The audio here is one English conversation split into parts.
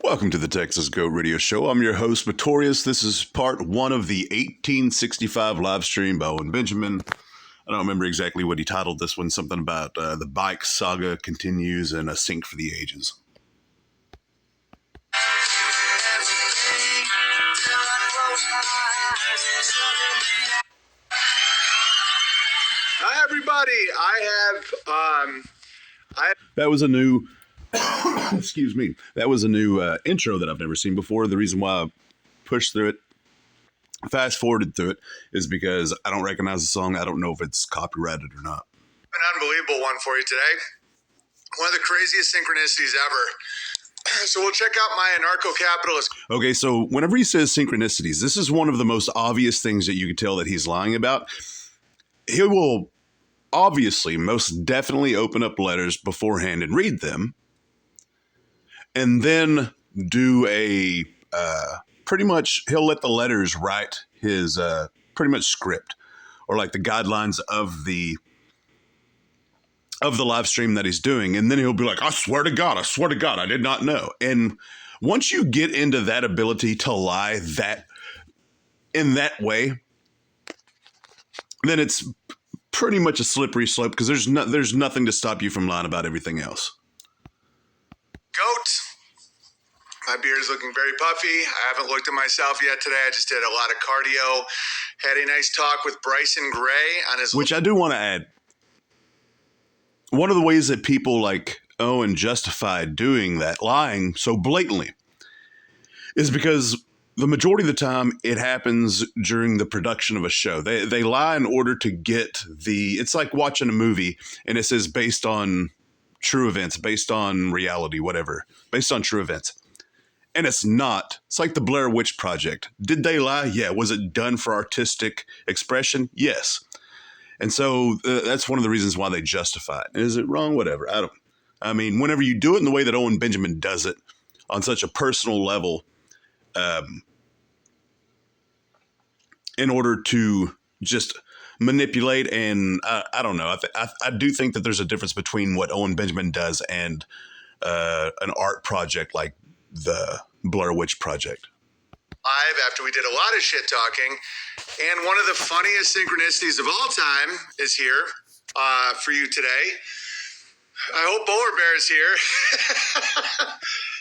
Welcome to the Texas Goat Radio Show. I'm your host, Matorius. This is part one of the 1865 live stream by Owen Benjamin. I don't remember exactly what he titled this one. Something about the bike saga continues and a sync for the ages. Hi, everybody. That was a new, excuse me, that was a new intro that I've never seen before. The reason why I pushed through it, fast forwarded through it, is because I don't recognize the song. I don't know if it's copyrighted or not. An unbelievable one for you today. One of the craziest synchronicities ever. So we'll check out my anarcho-capitalist. Okay, so whenever he says synchronicities, this is one of the most obvious things that you can tell that he's lying about. He will obviously, most definitely open up letters beforehand and read them, and then do a pretty much, he'll let the letters write his pretty much script or like the guidelines of the live stream that he's doing. And then he'll be like, I swear to God, I did not know. And once you get into that ability to lie that in that way, then it's pretty much a slippery slope because there's nothing to stop you from lying about everything else. Goat. My beard is looking very puffy. I haven't looked at myself yet today. I just did a lot of cardio. Had a nice talk with Bryson Gray on his... Which I do want to add. One of the ways that people like Owen justify doing that, lying so blatantly, is because the majority of the time it happens during the production of a show. They lie in order to get it's like watching a movie and it says based on true events, based on reality, whatever, based on true events. And it's not. It's like the Blair Witch Project. Did they lie? Yeah. Was it done for artistic expression? Yes. And so that's one of the reasons why they justify it. Is it wrong? Whatever. I mean, whenever you do it in the way that Owen Benjamin does it on such a personal level, in order to just manipulate and I don't know. I do think that there's a difference between what Owen Benjamin does and an art project like the Blair Witch Project. Live after we did a lot of shit talking. And one of the funniest synchronicities of all time is here for you today. I hope Bowler Bear is here.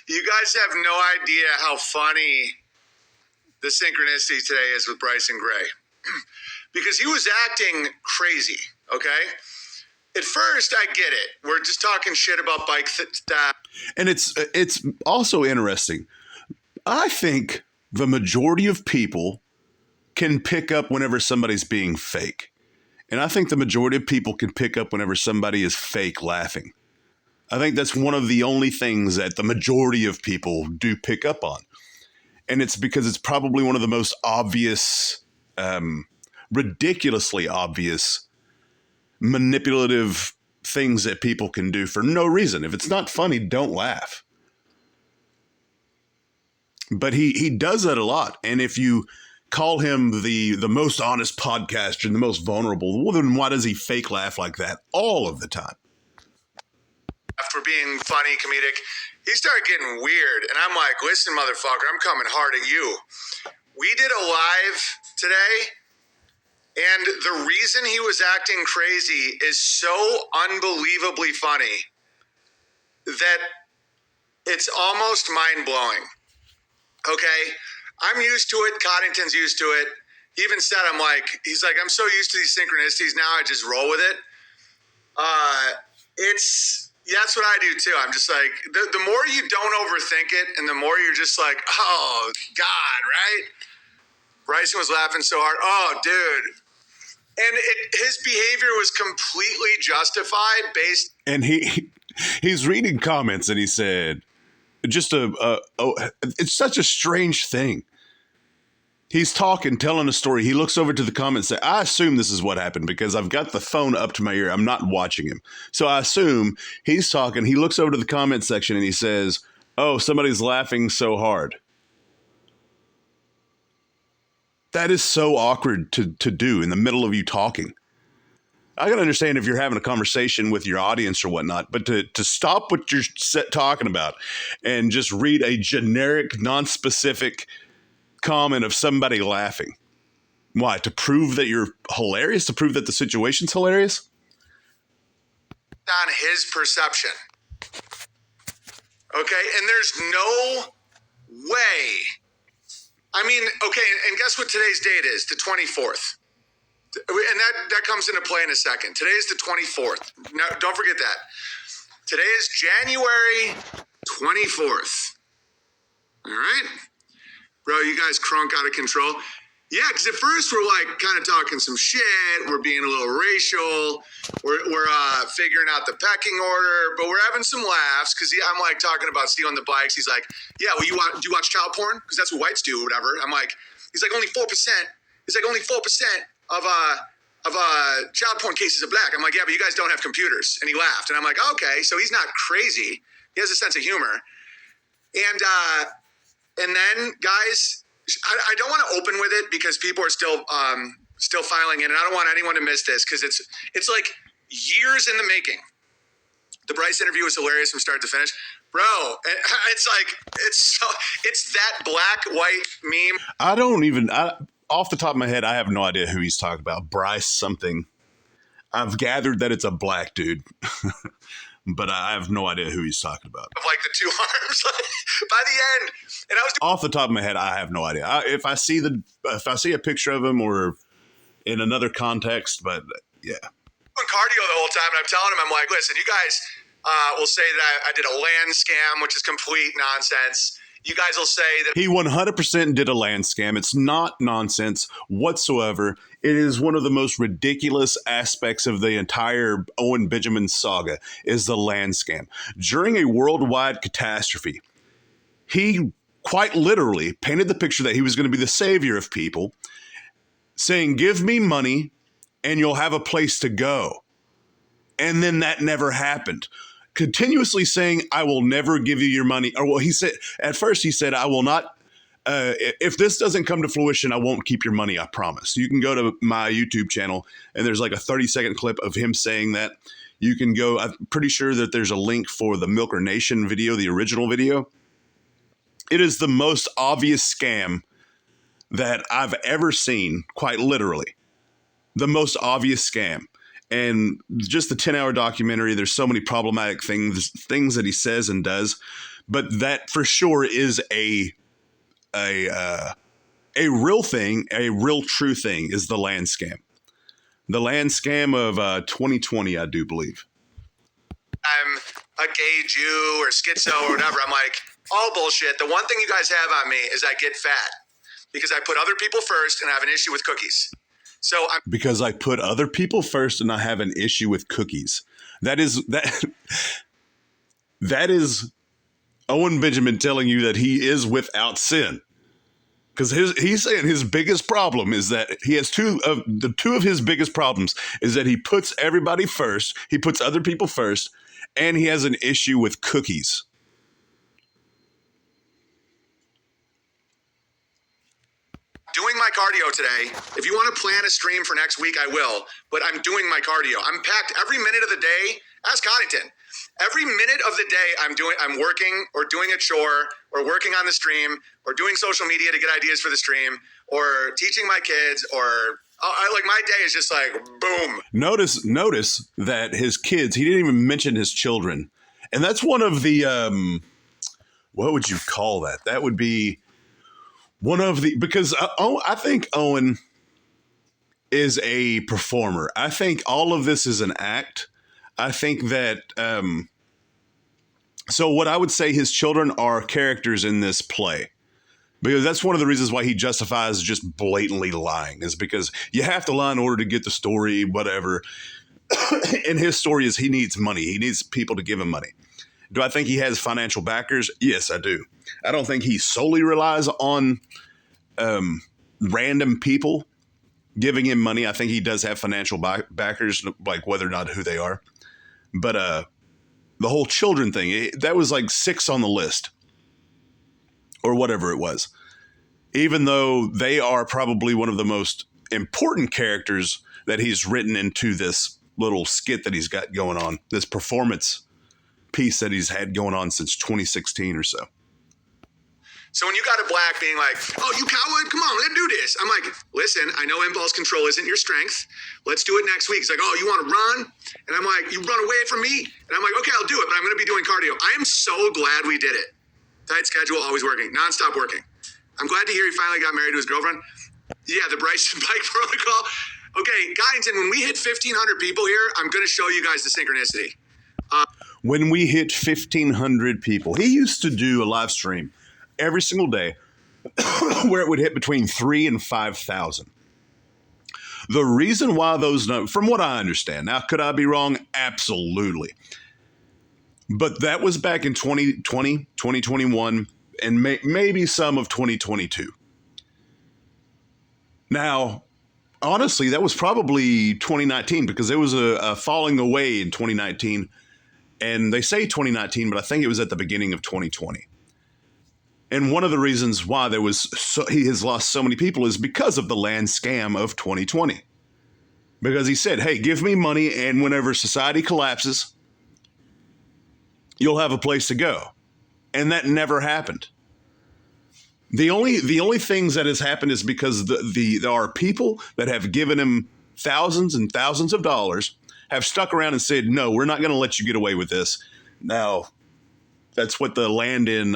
You guys have no idea how funny the synchronicity today is with Bryson Gray. Because he was acting crazy, okay? At first, I get it. We're just talking shit about bike stuff. And it's also interesting. I think the majority of people can pick up whenever somebody's being fake. And I think the majority of people can pick up whenever somebody is fake laughing. I think that's one of the only things that the majority of people do pick up on. And it's because it's probably one of the most obvious, ridiculously obvious, manipulative things that people can do for no reason. If it's not funny, don't laugh. But he does that a lot. And if you call him the most honest podcaster and the most vulnerable, well, then why does he fake laugh like that all of the time? For being funny, comedic, he started getting weird. And I'm like, listen, motherfucker, I'm coming hard at you. We did a live today, and the reason he was acting crazy is so unbelievably funny that it's almost mind-blowing. Okay? I'm used to it. Coddington's used to it. He even said, he's like, I'm so used to these synchronicities now, I just roll with it. That's what I do too. I'm just like, the more you don't overthink it and the more you're just like, oh, God, right? Bryson was laughing so hard. Oh, dude. And his behavior was completely justified based. And he's reading comments and he said, it's such a strange thing. He's talking, telling a story. He looks over to the comments and says, I assume this is what happened because I've got the phone up to my ear. I'm not watching him. So I assume he's talking. He looks over to the comment section and he says, oh, somebody's laughing so hard. That is so awkward to do in the middle of you talking. I can understand if you're having a conversation with your audience or whatnot, but to stop what you're talking about and just read a generic, non-specific comment of somebody laughing. Why? To prove that you're hilarious? To prove that the situation's hilarious? On his perception. Okay, and there's no way. I mean, okay, and guess what today's date is? The 24th. And that comes into play in a second. Today is the 24th. No, don't forget that. Today is January 24th. All right? Bro, you guys crunk out of control. Yeah, because at first we're like kind of talking some shit. We're being a little racial. We're figuring out the pecking order, but we're having some laughs because I'm like talking about stealing the bikes. He's like, yeah, well, do you watch child porn? Because that's what whites do or whatever. I'm like, he's like, only 4%. He's like, only 4% of child porn cases are black. I'm like, yeah, but you guys don't have computers. And he laughed. And I'm like, okay, so he's not crazy. He has a sense of humor. And then, guys, I don't want to open with it because people are still filing in, and I don't want anyone to miss this because it's like years in the making. The Bryce interview was hilarious from start to finish, bro. It's like it's that black white meme. I don't even. Off the top of my head, I have no idea who he's talking about. Bryce something. I've gathered that it's a black dude. But I have no idea who he's talking about. Of like the two arms by the end, and I was off the top of my head, I have no idea. If I see a picture of him or in another context, but yeah, doing cardio the whole time, and I'm telling him, I'm like, listen, you guys will say that I did a land scam, which is complete nonsense. You guys will say that he 100% did a land scam. It's not nonsense whatsoever. It is one of the most ridiculous aspects of the entire Owen Benjamin saga is the land scam. During a worldwide catastrophe, he quite literally painted the picture that he was going to be the savior of people, saying, give me money and you'll have a place to go. And then that never happened. Continuously saying, I will never give you your money. Or well, he said, at first he said, I will not, if this doesn't come to fruition, I won't keep your money, I promise. You can go to my YouTube channel and there's like a 30-second clip of him saying that. You can go, I'm pretty sure that there's a link for the Milker Nation video, the original video. It is the most obvious scam that I've ever seen, quite literally. The most obvious scam. And just the 10-hour documentary, there's so many problematic things that he says and does. But that for sure is a real thing, a real true thing is the land scam. The land scam of 2020, I do believe. I'm a gay Jew or schizo or whatever. I'm like, all bullshit. The one thing you guys have on me is I get fat because I put other people first and I have an issue with cookies. Because I put other people first and I have an issue with cookies. That is Owen Benjamin telling you that he is without sin. Because he's saying his biggest problem is that he has two of his biggest problems is that he puts everybody first, he puts other people first, and he has an issue with cookies. Doing my cardio today. If you want to plan a stream for next week, I will. But I'm doing my cardio. I'm packed every minute of the day. Ask Coddington. Every minute of the day, I'm working or doing a chore or working on the stream or doing social media to get ideas for the stream or teaching my kids or like my day is just like boom. Notice that his kids. He didn't even mention his children, and that's one of the what would you call that? That would be. One of the, because I think Owen is a performer. I think all of this is an act. I think that, so what I would say his children are characters in this play. Because that's one of the reasons why he justifies just blatantly lying is because you have to lie in order to get the story, whatever. And his story is he needs money. He needs people to give him money. Do I think he has financial backers? Yes, I do. I don't think he solely relies on random people giving him money. I think he does have financial backers, like whether or not who they are. But the whole children thing, that was like 6 on the list or whatever it was. Even though they are probably one of the most important characters that he's written into this little skit that he's got going on, this performance piece that he's had going on since 2016 or so. So when you got a black being like, oh, you coward, come on, let's do this. I'm like, listen, I know impulse control isn't your strength. Let's do it next week. He's like, oh, you want to run? And I'm like, you run away from me? And I'm like, okay, I'll do it, but I'm going to be doing cardio. I am so glad we did it. Tight schedule, always working, nonstop working. I'm glad to hear he finally got married to his girlfriend. Yeah, the Bryson Bike Protocol. Okay, guys, and when we hit 1,500 people here, I'm going to show you guys the synchronicity. When we hit 1,500 people, he used to do a live stream every single day where it would hit between 3,000 and 5,000. The reason why those numbers, from what I understand, now could I be wrong? Absolutely. But that was back in 2020, 2021, and maybe some of 2022. Now, honestly, that was probably 2019 because there was a falling away in 2019. And they say 2019, but I think it was at the beginning of 2020. And one of the reasons why he has lost so many people is because of the land scam of 2020. Because he said, hey, give me money, and whenever society collapses, you'll have a place to go. And that never happened. The only things that has happened is because there are people that have given him thousands and thousands of dollars, have stuck around and said, no, we're not going to let you get away with this. Now, that's what the land in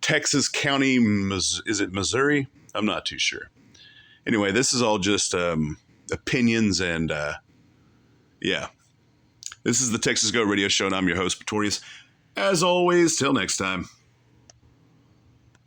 Texas County, is it Missouri? I'm not too sure. Anyway, this is all just opinions and yeah. This is the Texas Go Radio Show, and I'm your host, Pretorius. As always, till next time.